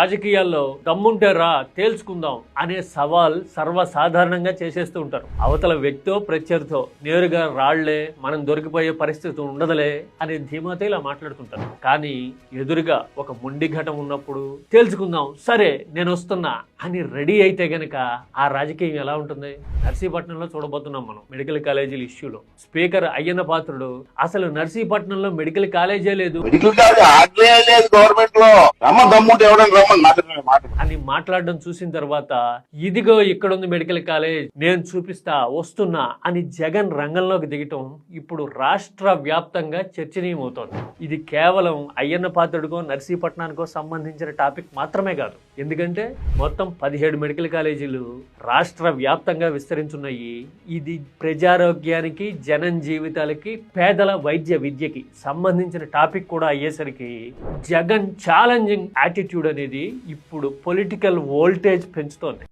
రాజకీయాల్లో దమ్ముంటే రా తేల్చుకుందాం అనే సవాల్ సర్వసాధారణంగా చేసేస్తూ ఉంటారు. అవతల వ్యక్తో ప్రత్యర్థితో నేరుగా రాళ్లే మనం దొరికిపోయే పరిస్థితి ఉండదులే అనే ధీమాతో ఇలా మాట్లాడుతుంటారు. కానీ ఎదురుగా ఒక మొండి ఘటం ఉన్నప్పుడు తేల్చుకుందాం సరే నేను వస్తున్నా అని రెడీ అయితే గనక ఆ రాజకీయం ఎలా ఉంటుంది? నర్సీపట్నంలో చూడబోతున్నాం మనం మెడికల్ కాలేజీల ఇష్యూలో. స్పీకర్ అయ్యన్న పాత్రుడు అసలు నర్సీపట్నంలో మెడికల్ కాలేజే లేదు అని మాట్లాడడం చూసిన తర్వాత ఇదిగో ఇక్కడుంది మెడికల్ కాలేజ్ నేను చూపిస్తా వస్తున్నా అని జగన్ రంగంలోకి దిగటం ఇప్పుడు రాష్ట్ర వ్యాప్తంగా చర్చనీయమవుతోంది. ఇది కేవలం అయ్యన్న పాత్రుడికో నర్సీపట్నానికో సంబంధించిన టాపిక్ మాత్రమే కాదు. ఎందుకంటే మొత్తం 17 మెడికల్ కాలేజీలు రాష్ట్ర వ్యాప్తంగా విస్తరించున్నాయి. ఇది ప్రజారోగ్యానికి జనం జీవితాలకి పేదల వైద్య విద్యకి సంబంధించిన టాపిక్ కూడా అయ్యేసరికి జగన్ ఛాలెంజింగ్ యాటిట్యూడ్ అనేది ఇప్పుడు పొలిటికల్ వోల్టేజ్ పెంచుతోంది.